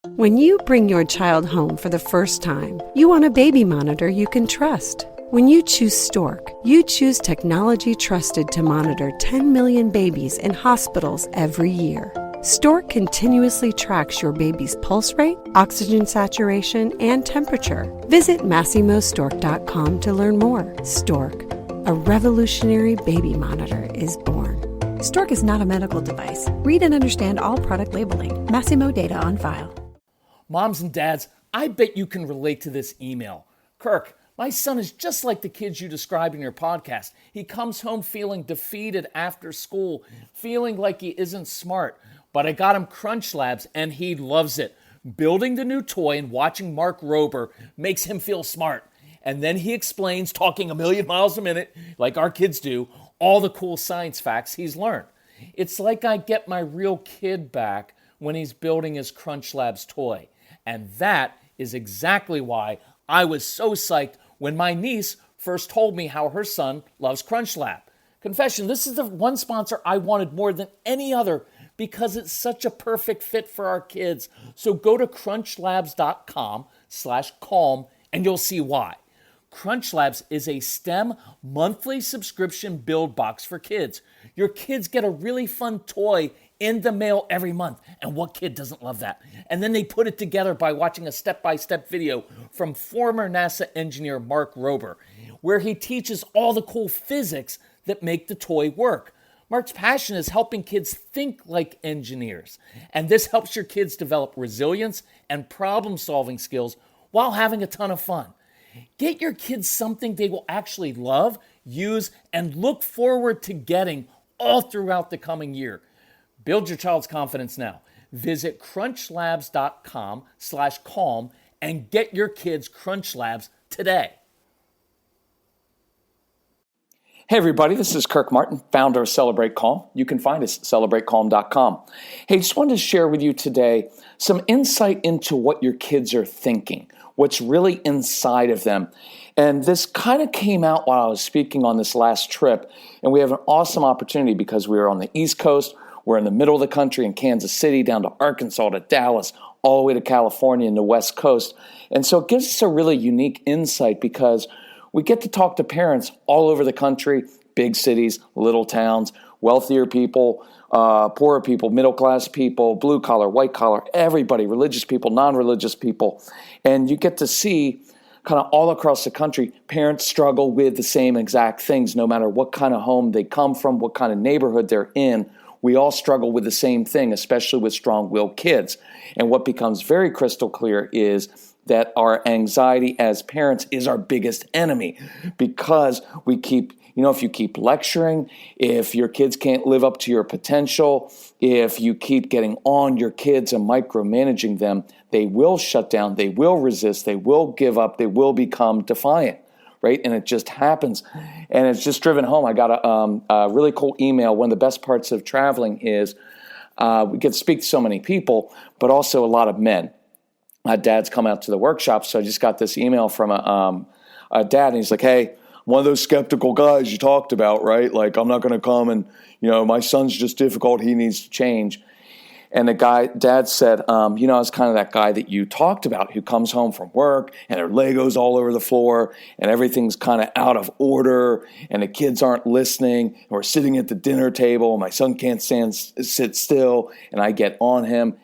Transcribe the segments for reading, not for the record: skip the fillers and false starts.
When you bring your child home for the first time, you want a baby monitor you can trust. When you choose Stork, you choose technology trusted to monitor 10 million babies in hospitals every year. Stork continuously tracks your baby's pulse rate, oxygen saturation, and temperature. Visit MassimoStork.com to learn more. Stork, a revolutionary baby monitor, is born. Stork is not a medical device. Read and understand all product labeling. Massimo data on file. Moms and dads, I bet you can relate to this email. Kirk, my son is just like the kids you described in your podcast. He comes home feeling defeated after school, feeling like he isn't smart. But I got him Crunch Labs and he loves it. Building the new toy and watching Mark Rober makes him feel smart. And then he explains, talking a million miles a minute, like our kids do, all the cool science facts he's learned. It's like I get my real kid back when he's building his Crunch Labs toy. And that is exactly why I was so psyched when my niece first told me how her son loves Crunch Lab. Confession, this is the one sponsor I wanted more than any other because it's such a perfect fit for our kids. So go to crunchlabs.com/calm and you'll see why. Crunch Labs is a STEM monthly subscription build box for kids. Your kids get a really fun toy in the mail every month. And what kid doesn't love that? And then they put it together by watching a step-by-step video from former NASA engineer Mark Rober, where he teaches all the cool physics that make the toy work. Mark's passion is helping kids think like engineers. And this helps your kids develop resilience and problem-solving skills while having a ton of fun. Get your kids something they will actually love, use, and look forward to getting all throughout the coming year. Build your child's confidence now. Visit crunchlabs.com/calm and get your kids Crunch Labs today. Hey everybody, this is Kirk Martin, founder of Celebrate Calm. You can find us at celebratecalm.com. Hey, just wanted to share with you today some insight into what your kids are thinking, what's really inside of them. And this kind of came out while I was speaking on this last trip. And we have an awesome opportunity because we are on the East Coast. We're in the middle of the country in Kansas City, down to Arkansas, to Dallas, all the way to California and the West Coast. And so it gives us a really unique insight because we get to talk to parents all over the country, big cities, little towns, wealthier people, poorer people, middle-class people, blue-collar, white-collar, everybody, religious people, non-religious people. And you get to see kind of all across the country, parents struggle with the same exact things, no matter what kind of home they come from, what kind of neighborhood they're in. We all struggle with the same thing, especially with strong-willed kids. And what becomes very crystal clear is that our anxiety as parents is our biggest enemy because we keep, if you keep lecturing, if your kids can't live up to your potential, if you keep getting on your kids and micromanaging them, they will shut down, they will resist, they will give up, they will become defiant. Right? And it just happens. And it's just driven home. I got a really cool email. One of the best parts of traveling is we get to speak to so many people, but also a lot of men. My dads come out to the workshop, so I just got this email from a dad, and he's like, hey, one of those skeptical guys you talked about, right? Like, I'm not going to come and, my son's just difficult. He needs to change. And dad said, I was kind of that guy that you talked about who comes home from work and there are Legos all over the floor and everything's kind of out of order and the kids aren't listening. And we're sitting at the dinner table and my son can't sit still and I get on him.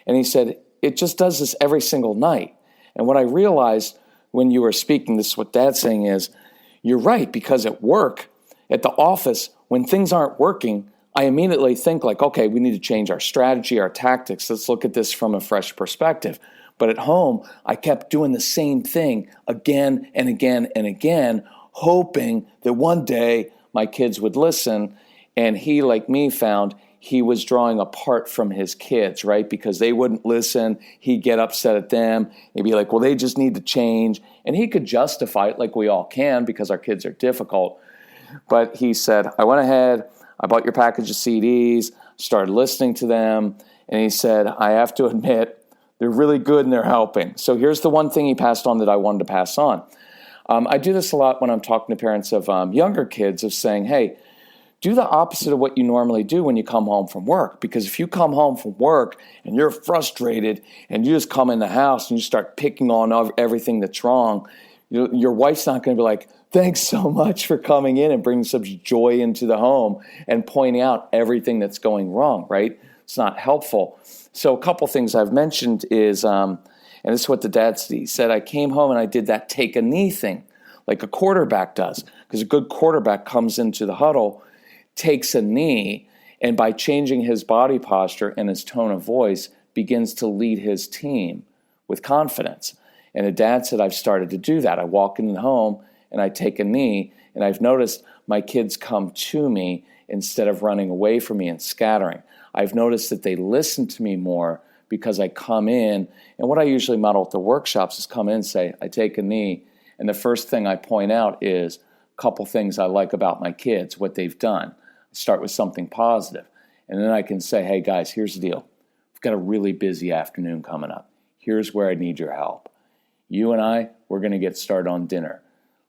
And he said, it just does this every single night. And what I realized when you were speaking, this is what dad's saying is, you're right, because at work, at the office, when things aren't working, I immediately think like, okay, we need to change our strategy, our tactics. Let's look at this from a fresh perspective. But at home, I kept doing the same thing again and again and again, hoping that one day my kids would listen. And he, like me, found he was drawing apart from his kids, right? Because they wouldn't listen. He'd get upset at them. He'd be like, well, they just need to change. And he could justify it like we all can because our kids are difficult. But he said, I went ahead, I bought your package of CDs, started listening to them, and he said, I have to admit, they're really good and they're helping. So here's the one thing he passed on that I wanted to pass on. I do this a lot when I'm talking to parents of younger kids of saying, hey, Do the opposite of what you normally do when you come home from work. Because if you come home from work and you're frustrated and you just come in the house and you start picking on everything that's wrong, your wife's not going to be like, thanks so much for coming in and bringing such joy into the home and pointing out everything that's going wrong, right? It's not helpful. So a couple things I've mentioned is, and this is what the dad said. He said, I came home and I did that take a knee thing like a quarterback does, because a good quarterback comes into the huddle, takes a knee, and by changing his body posture and his tone of voice, begins to lead his team with confidence. And the dad said, I've started to do that. I walk in the home and I take a knee, and I've noticed my kids come to me instead of running away from me and scattering. I've noticed that they listen to me more because I come in, and what I usually model at the workshops is come in and say, I take a knee, and the first thing I point out is a couple things I like about my kids, what they've done. I start with something positive, and then I can say, hey guys, here's the deal. We've got a really busy afternoon coming up. Here's where I need your help. You and I, we're going to get started on dinner.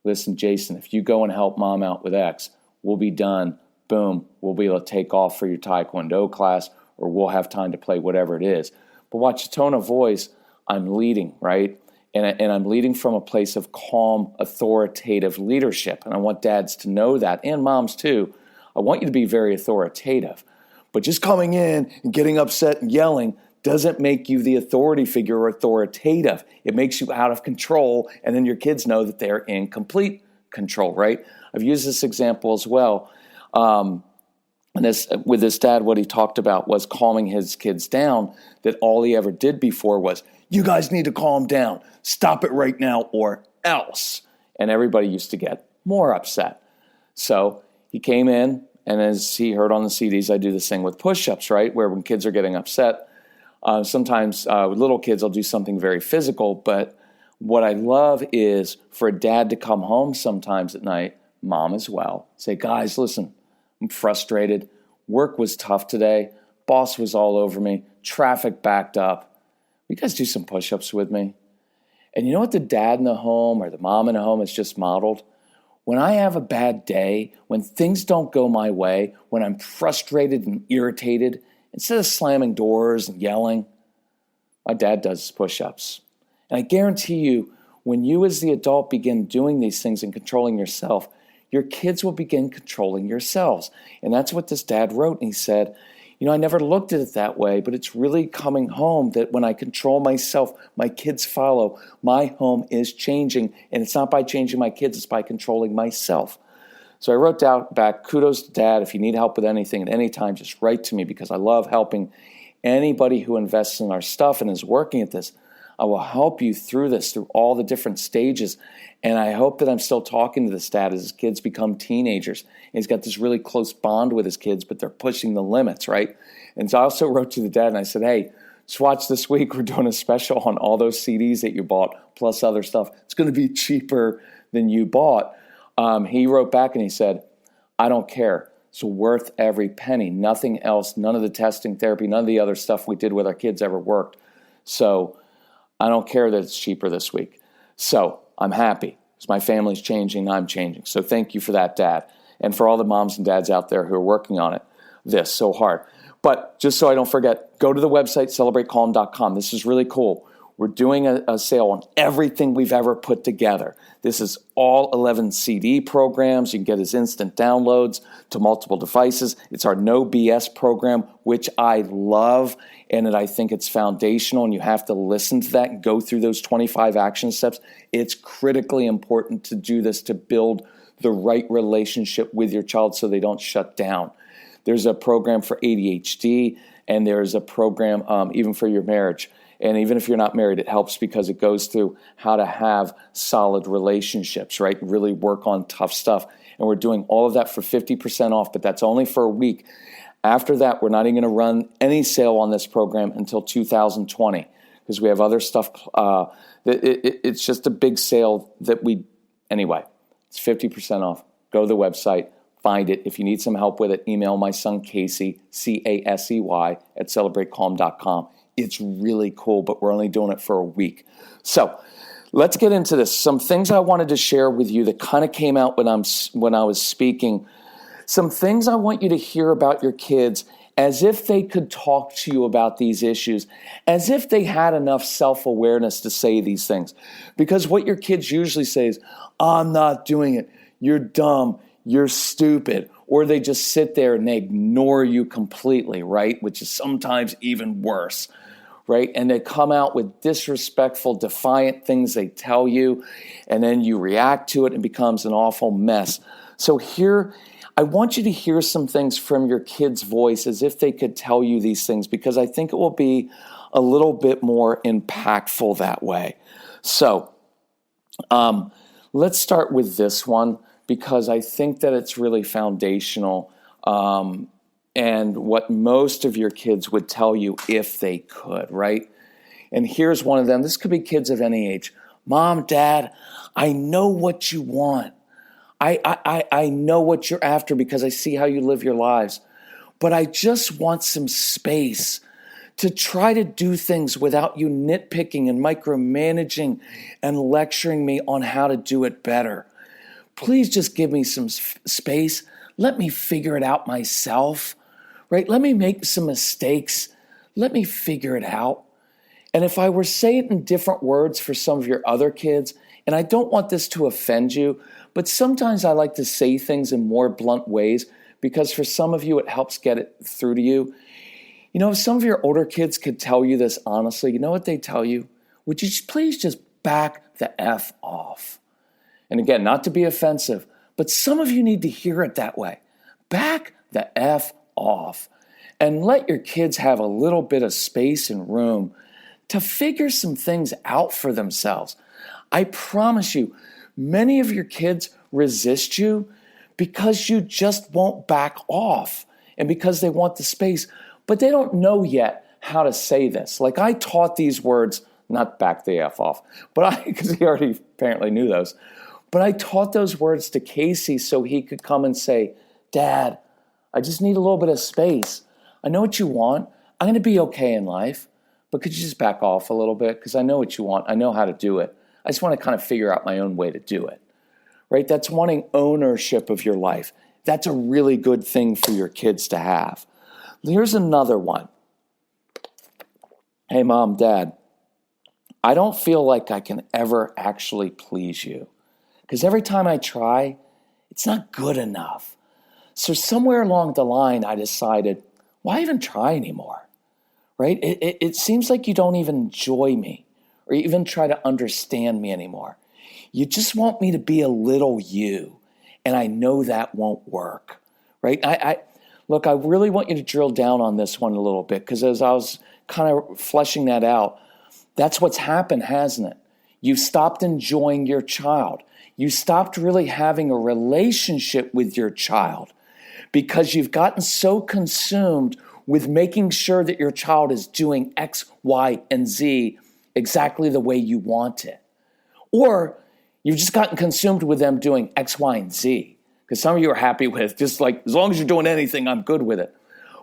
Listen, Jason, if you go and help mom out with X, we'll be done. Boom, we'll be able to take off for your Taekwondo class, or we'll have time to play whatever it is. But watch the tone of voice. I'm leading, right? And I'm leading from a place of calm, authoritative leadership. And I want dads to know that, and moms too. I want you to be very authoritative. But just coming in and getting upset and yelling doesn't make you the authority figure or authoritative. It makes you out of control, and then your kids know that they're in complete control, right? I've used this example as well. With this dad, what he talked about was calming his kids down, that all he ever did before was, you guys need to calm down. Stop it right now or else. And everybody used to get more upset. So he came in, and as he heard on the CDs, I do this thing with push-ups, right? Where when kids are getting upset, sometimes with little kids, I'll do something very physical. But what I love is for a dad to come home sometimes at night, mom as well, say, guys, listen, I'm frustrated. Work was tough today. Boss was all over me. Traffic backed up. You guys do some push-ups with me? And you know what the dad in the home or the mom in the home has just modeled? When I have a bad day, when things don't go my way, when I'm frustrated and irritated, instead of slamming doors and yelling, my dad does push-ups. And I guarantee you, when you as the adult begin doing these things and controlling yourself, your kids will begin controlling yourselves. And that's what this dad wrote. And he said, I never looked at it that way, but it's really coming home that when I control myself, my kids follow. My home is changing. And it's not by changing my kids, it's by controlling myself. So I wrote down back, kudos to Dad. If you need help with anything at any time, just write to me, because I love helping anybody who invests in our stuff and is working at this. I will help you through this, through all the different stages. And I hope that I'm still talking to this dad as his kids become teenagers. And he's got this really close bond with his kids, but they're pushing the limits, right? And so I also wrote to the dad and I said, hey, just watch this week. We're doing a special on all those CDs that you bought, plus other stuff. It's going to be cheaper than you bought. He wrote back and he said, I don't care. It's worth every penny. Nothing else, none of the testing therapy, none of the other stuff we did with our kids ever worked. So I don't care that it's cheaper this week. So I'm happy because my family's changing and I'm changing. So thank you for that, Dad. And for all the moms and dads out there who are working on this so hard. But just so I don't forget, go to the website, celebratecalm.com. This is really cool. We're doing a sale on everything we've ever put together. This is all 11 CD programs. You can get as instant downloads to multiple devices. It's our No BS program, which I love, and that I think it's foundational, and you have to listen to that and go through those 25 action steps. It's critically important to do this to build the right relationship with your child so they don't shut down. There's a program for ADHD, and there's a program even for your marriage. And even if you're not married, it helps because it goes through how to have solid relationships, right? Really work on tough stuff. And we're doing all of that for 50% off, but that's only for a week. After that, we're not even going to run any sale on this program until 2020 because we have other stuff. It's just a big sale that anyway, it's 50% off. Go to the website, find it. If you need some help with it, email my son Casey, Casey, at celebratecalm.com. It's really cool, but we're only doing it for a week. So let's get into this. Some things I wanted to share with you that kind of came out when I was speaking Some things I want you to hear about your kids as if they could talk to you about these issues, as if they had enough self-awareness to say these things. Because what your kids usually say is, I'm not doing it, you're dumb, you're stupid. Or they just sit there and they ignore you completely, right? Which is sometimes even worse, right? And they come out with disrespectful, defiant things they tell you, and then you react to it and it becomes an awful mess. So here, I want you to hear some things from your kid's voice as if they could tell you these things, because I think it will be a little bit more impactful that way. So let's start with this one, because I think that it's really foundational and what most of your kids would tell you if they could, right? And here's one of them. This could be kids of any age. Mom, Dad, I know what you want. I know what you're after because I see how you live your lives. But I just want some space to try to do things without you nitpicking and micromanaging and lecturing me on how to do it better. Please just give me some space. Let me figure it out myself, right? Let me make some mistakes. Let me figure it out. And if I were to say it in different words for some of your other kids, and I don't want this to offend you, but sometimes I like to say things in more blunt ways because for some of you, it helps get it through to you. You know, if some of your older kids could tell you this honestly, you know what they tell you? Would you please just back the F off? And again, not to be offensive, but some of you need to hear it that way. Back the F off and let your kids have a little bit of space and room to figure some things out for themselves. I promise you, many of your kids resist you because you just won't back off and because they want the space, but they don't know yet how to say this. Like I taught these words, not back the F off, but because he already apparently knew those, but I taught those words to Casey so he could come and say, Dad, I just need a little bit of space. I know what you want. I'm going to be okay in life, but could you just back off a little bit? Because I know what you want. I know how to do it. I just want to kind of figure out my own way to do it, right? That's wanting ownership of your life. That's a really good thing for your kids to have. Here's another one. Hey, Mom, Dad, I don't feel like I can ever actually please you because every time I try, it's not good enough. So somewhere along the line, I decided, why even try anymore, right? It seems like you don't even enjoy me or even try to understand me anymore. You just want me to be a little you, and I know that won't work, right? Look, I really want you to drill down on this one a little bit because as I was kind of fleshing that out, that's what's happened, hasn't it? You've stopped enjoying your child. You stopped really having a relationship with your child because you've gotten so consumed with making sure that your child is doing X, Y, and Z exactly the way you want it. Or you've just gotten consumed with them doing X, Y, and Z. Because some of you are happy with just like, as long as you're doing anything, I'm good with it.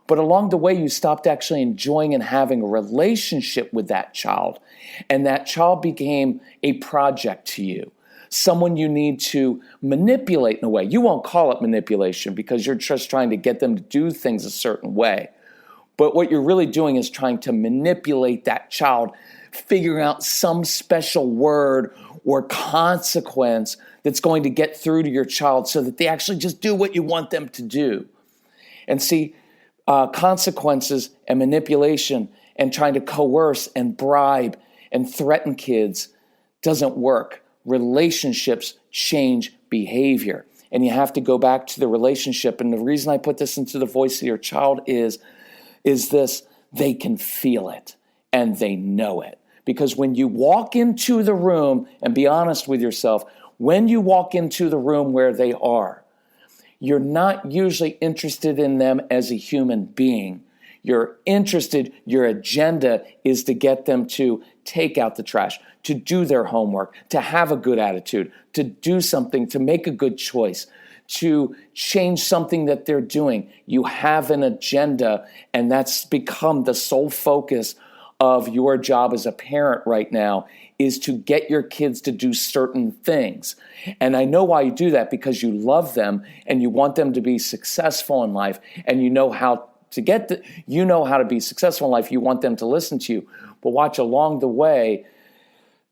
But along the way, you stopped actually enjoying and having a relationship with that child. And that child became a project to you. Someone you need to manipulate in a way. You won't call it manipulation because you're just trying to get them to do things a certain way. But what you're really doing is trying to manipulate that child, figuring out some special word or consequence that's going to get through to your child so that they actually just do what you want them to do. And see, consequences and manipulation and trying to coerce and bribe and threaten kids doesn't work. Relationships change behavior. And you have to go back to the relationship. And the reason I put this into the voice of your child is this: they can feel it and they know it. Because when you walk into the room, and be honest with yourself, when you walk into the room where they are, you're not usually interested in them as a human being. You're interested, your agenda is to get them to take out the trash, to do their homework, to have a good attitude, to do something, to make a good choice, to change something that they're doing. You have an agenda, and that's become the sole focus of your job as a parent right now is to get your kids to do certain things. And I know why you do that, because you love them and you want them to be successful in life, and you know how to be successful in life. You want them to listen to you. But watch, along the way,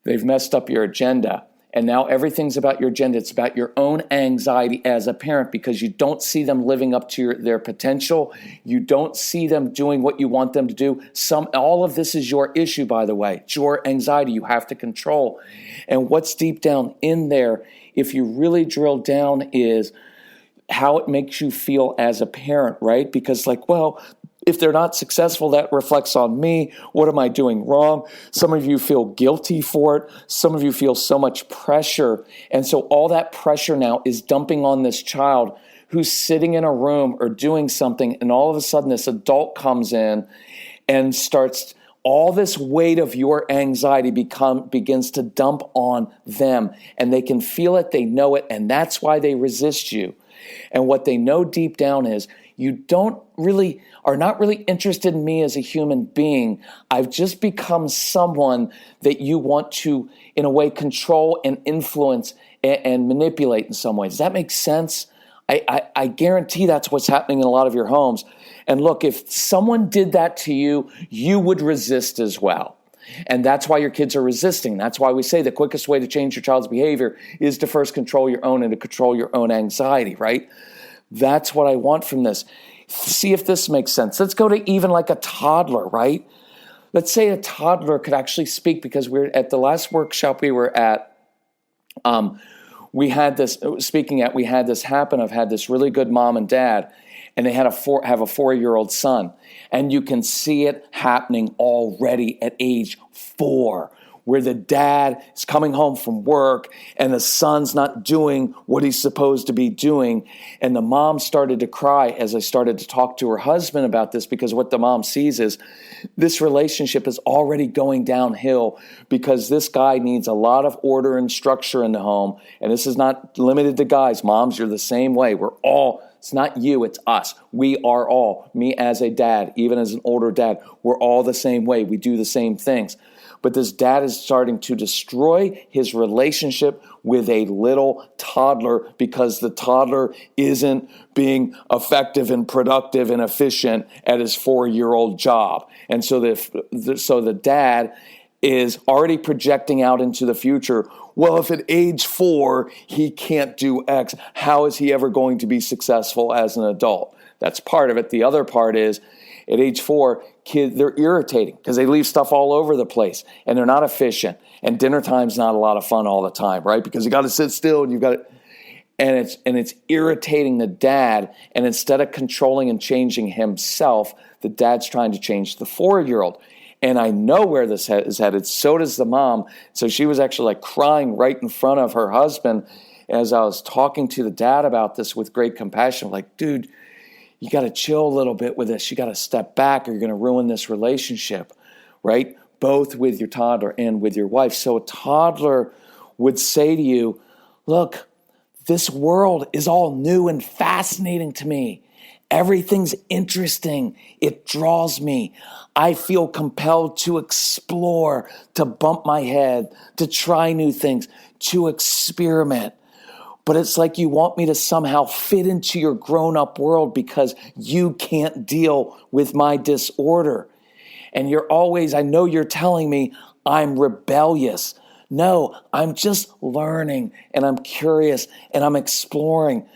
they've messed up your agenda. And now everything's about your agenda. It's about your own anxiety as a parent, because you don't see them living up to their potential. You don't see them doing what you want them to do. All of this is your issue, by the way. It's your anxiety you have to control. And what's deep down in there, if you really drill down, is how it makes you feel as a parent, right? Because if they're not successful, that reflects on me. What am I doing wrong? Some of you feel guilty for it. Some of you feel so much pressure. And so all that pressure now is dumping on this child who's sitting in a room or doing something. And all of a sudden this adult comes in and starts, all this weight of your anxiety begins to dump on them. And they can feel it, they know it, and that's why they resist you. And what they know deep down is, you are not really interested in me as a human being. I've just become someone that you want to, in a way, control and influence and manipulate in some way. Does that make sense? I guarantee that's what's happening in a lot of your homes. And look, if someone did that to you, you would resist as well. And that's why your kids are resisting. That's why we say the quickest way to change your child's behavior is to first control your own and to control your own anxiety, right? That's what I want from this. See if this makes sense. Let's go to even like a toddler, right? Let's say a toddler could actually speak, because we're at the last workshop we were at, we had this happen. I've had this really good mom and dad, and they have a 4-year-old son. And you can see it happening already at age 4, where the dad is coming home from work and the son's not doing what he's supposed to be doing. And the mom started to cry as I started to talk to her husband about this, because what the mom sees is this relationship is already going downhill, because this guy needs a lot of order and structure in the home. And this is not limited to guys. Moms, you're the same way. It's not you, it's us. We are all, me as a dad, even as an older dad, we're all the same way. We do the same things. But this dad is starting to destroy his relationship with a little toddler, because the toddler isn't being effective and productive and efficient at his 4-year-old job. And so the dad is already projecting out into the future. Well, if at age 4 he can't do X, how is he ever going to be successful as an adult? That's part of it. The other part is, at age 4, kids, they're irritating because they leave stuff all over the place and they're not efficient. And dinner time's not a lot of fun all the time, right? Because you got to sit still and it's irritating the dad. And instead of controlling and changing himself, the dad's trying to change the 4-year-old. And I know where this is headed. So does the mom. So she was actually crying right in front of her husband as I was talking to the dad about this with great compassion. Dude, you got to chill a little bit with this. You got to step back or you're going to ruin this relationship, right? Both with your toddler and with your wife. So a toddler would say to you, look, this world is all new and fascinating to me. Everything's interesting. It draws me. I feel compelled to explore, to bump my head, to try new things, to experiment. But it's like you want me to somehow fit into your grown-up world because you can't deal with my disorder. And I know you're telling me I'm rebellious. No, I'm just learning and I'm curious and I'm exploring.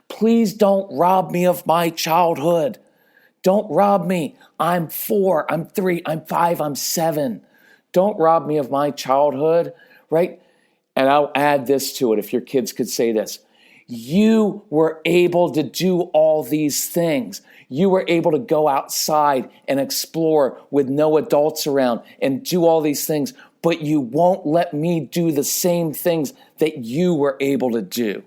Please don't rob me of my childhood. Don't rob me. I'm 4, I'm 3, I'm 5, I'm 7. Don't rob me of my childhood, right? And I'll add this to it, if your kids could say this. You were able to do all these things. You were able to go outside and explore with no adults around and do all these things, but you won't let me do the same things that you were able to do.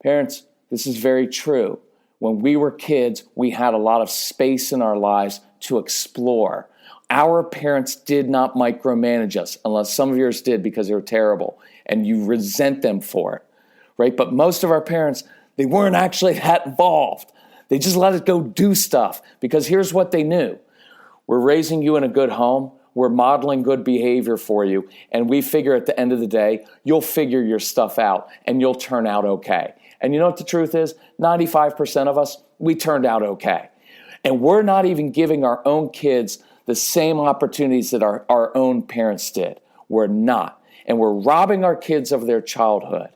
Parents, this is very true. When we were kids, we had a lot of space in our lives to explore. Our parents did not micromanage us, unless some of yours did because they were terrible, and you resent them for it, right? But most of our parents, they weren't actually that involved. They just let us go do stuff because here's what they knew. We're raising you in a good home. We're modeling good behavior for you. And we figure at the end of the day, you'll figure your stuff out and you'll turn out okay. And you know what the truth is? 95% of us, we turned out okay. And we're not even giving our own kids the same opportunities that our own parents did. We're not. And we're robbing our kids of their childhood.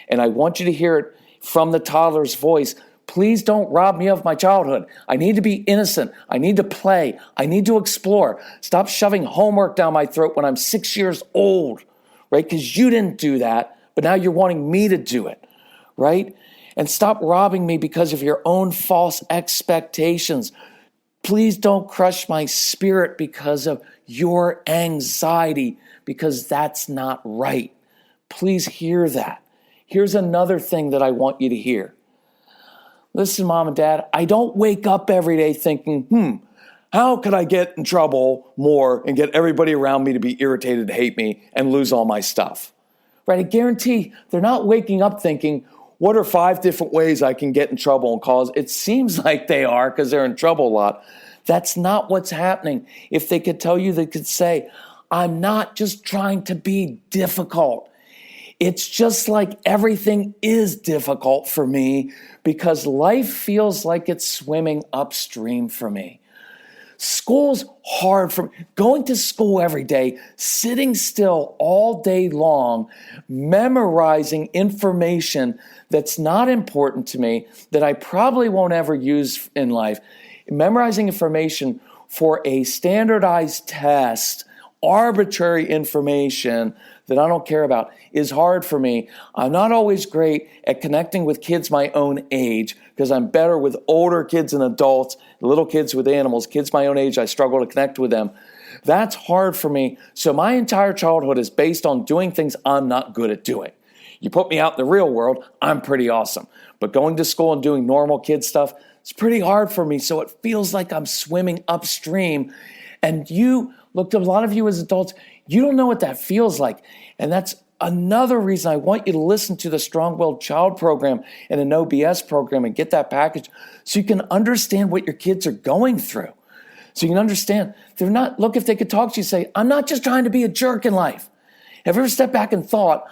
And I want you to hear it from the toddler's voice. Please don't rob me of my childhood. I need to be innocent. I need to play. I need to explore. Stop shoving homework down my throat when I'm 6 years old, right? Because you didn't do that, but now you're wanting me to do it, right? And stop robbing me because of your own false expectations. Please don't crush my spirit because of your anxiety, because that's not right. Please hear that. Here's another thing that I want you to hear. Listen, Mom and Dad, I don't wake up every day thinking, how could I get in trouble more and get everybody around me to be irritated, hate me, and lose all my stuff? Right? I guarantee they're not waking up thinking, what are 5 different ways I can get in trouble and cause? It seems like they are because they're in trouble a lot. That's not what's happening. If they could tell you, they could say, I'm not just trying to be difficult. It's just like everything is difficult for me because life feels like it's swimming upstream for me. School's hard for me. Going to school every day, sitting still all day long, memorizing information that's not important to me, that I probably won't ever use in life, memorizing information for a standardized test, arbitrary information that I don't care about is hard for me. I'm not always great at connecting with kids my own age because I'm better with older kids and adults, little kids with animals, kids my own age, I struggle to connect with them. That's hard for me. So my entire childhood is based on doing things I'm not good at doing. You put me out in the real world, I'm pretty awesome. But going to school and doing normal kid stuff, it's pretty hard for me. So it feels like I'm swimming upstream. And you, look, a lot of you as adults, you don't know what that feels like. And that's another reason I want you to listen to the Strong-Willed Child program and an OBS program and get that package so you can understand what your kids are going through. So you can understand, they're not, look, if they could talk to you, say, I'm not just trying to be a jerk in life. Have you ever stepped back and thought,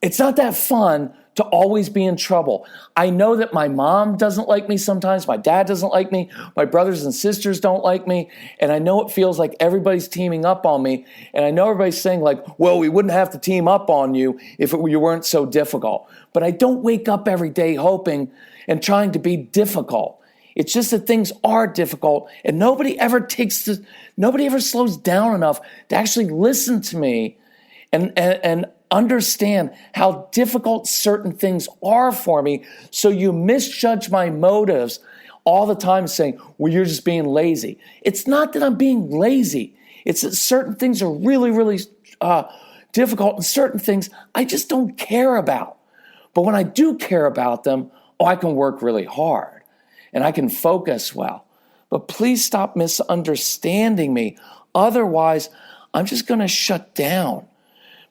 it's not that fun to always be in trouble. I know that my mom doesn't like me sometimes, my dad doesn't like me, my brothers and sisters don't like me, and I know it feels like everybody's teaming up on me, and I know everybody's saying like, well, we wouldn't have to team up on you if you weren't so difficult. But I don't wake up every day hoping and trying to be difficult. It's just that things are difficult, and nobody ever slows down enough to actually listen to me and understand how difficult certain things are for me. So you misjudge my motives all the time saying, well, you're just being lazy. It's not that I'm being lazy. It's that certain things are really, really difficult and certain things I just don't care about. But when I do care about them, I can work really hard and I can focus well. But please stop misunderstanding me. Otherwise, I'm just going to shut down.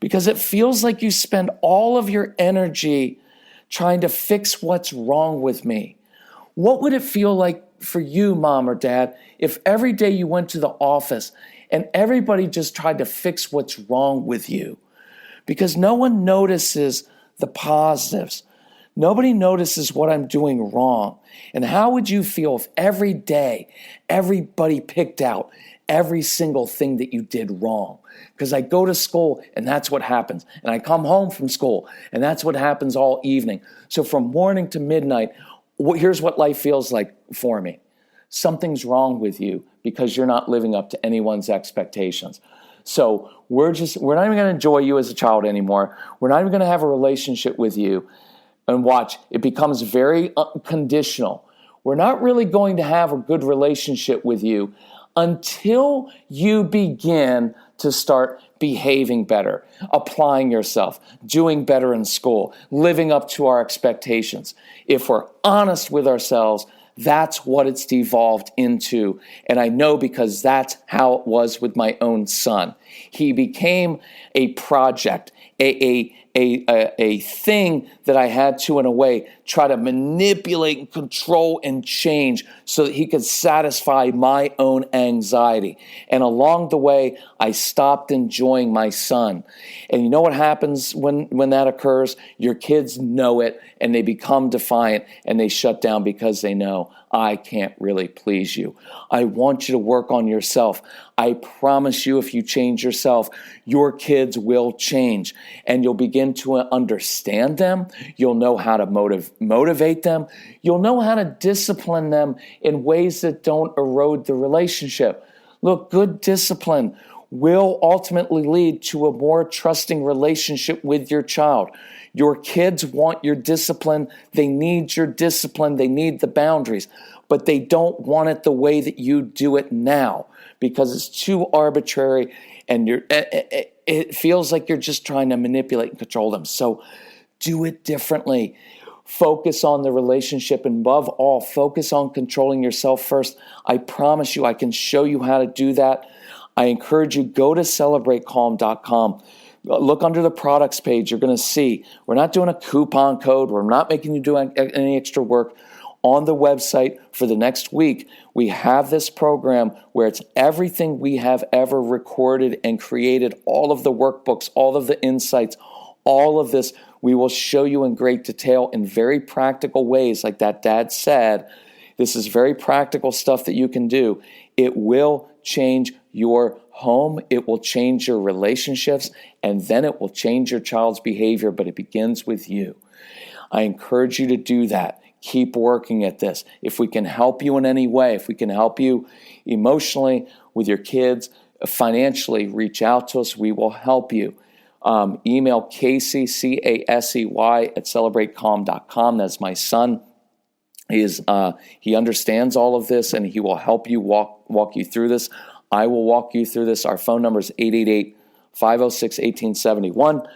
Because it feels like you spend all of your energy trying to fix what's wrong with me. What would it feel like for you, Mom or Dad, if every day you went to the office and everybody just tried to fix what's wrong with you? Because no one notices the positives. Nobody notices what I'm doing wrong. And how would you feel if every day everybody picked out every single thing that you did wrong? Because I go to school and that's what happens. And I come home from school and that's what happens all evening. So from morning to midnight, here's what life feels like for me. Something's wrong with you because you're not living up to anyone's expectations. So we're not even going to enjoy you as a child anymore. We're not even going to have a relationship with you. And watch, it becomes very conditional. We're not really going to have a good relationship with you until you begin to start behaving better, applying yourself, doing better in school, living up to our expectations. If we're honest with ourselves, that's what it's devolved into. And I know because that's how it was with my own son. He became a project, a a thing that I had to, in a way, try to manipulate and control and change so that he could satisfy my own anxiety. And along the way, I stopped enjoying my son. And you know what happens when that occurs? Your kids know it, and they become defiant, and they shut down because they know, I can't really please you. I want you to work on yourself. I promise you, if you change yourself, your kids will change, and you'll begin to understand them. You'll know how to motivate them. You'll know how to discipline them in ways that don't erode the relationship. Look, good discipline will ultimately lead to a more trusting relationship with your child. Your kids want your discipline. They need your discipline. They need the boundaries, but they don't want it the way that you do it now because it's too arbitrary, and it feels like you're just trying to manipulate and control them. So do it differently. Focus on the relationship, and above all, focus on controlling yourself first. I promise you, I can show you how to do that. I encourage you, go to celebratecalm.com. Look under the products page. You're going to see we're not doing a coupon code. We're not making you do any extra work. On the website for the next week, we have this program where it's everything we have ever recorded and created, all of the workbooks, all of the insights, all of this. We will show you in great detail in very practical ways, like that dad said. This is very practical stuff that you can do. It will change your home. It will change your relationships, and then it will change your child's behavior, but it begins with you. I encourage you to do that. Keep working at this. If we can help you in any way, if we can help you emotionally with your kids, financially, reach out to us. We will help you. Email Casey, Casey, at celebratecalm.com. That's my son. He understands all of this, and he will help you walk you through this. I will walk you through this. Our phone number is 888-506-1871.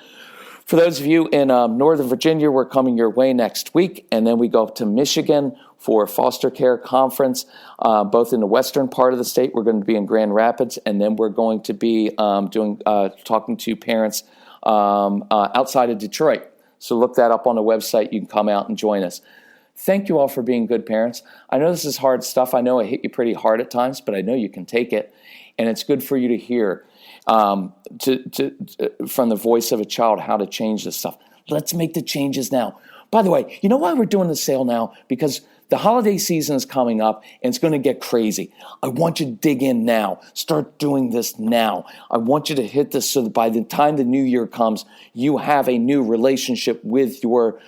For those of you in Northern Virginia, we're coming your way next week, and then we go up to Michigan for a foster care conference, both in the western part of the state. We're going to be in Grand Rapids, and then we're going to be talking to parents outside of Detroit. So look that up on the website. You can come out and join us. Thank you all for being good parents. I know this is hard stuff. I know I hit you pretty hard at times, but I know you can take it, and it's good for you to hear from the voice of a child how to change this stuff. Let's make the changes now. By the way, you know why we're doing the sale now? Because the holiday season is coming up, and it's going to get crazy. I want you to dig in now. Start doing this now. I want you to hit this so that by the time the new year comes, you have a new relationship with your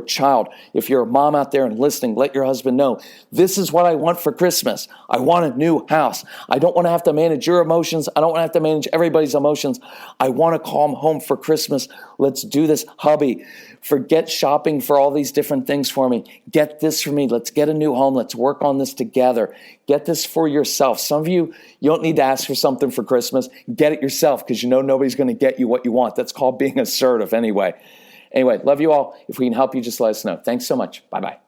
child. If you're a mom out there and listening, let your husband know, this is what I want for Christmas. I want a new house. I don't want to have to manage your emotions. I don't want to have to manage everybody's emotions. I want to call home for Christmas. Let's do this. Hubby, forget shopping for all these different things for me. Get this for me. Let's get a new home. Let's work on this together. Get this for yourself. Some of you don't need to ask for something for Christmas. Get it yourself because you know nobody's going to get you what you want. That's called being assertive anyway. Anyway, love you all. If we can help you, just let us know. Thanks so much. Bye-bye.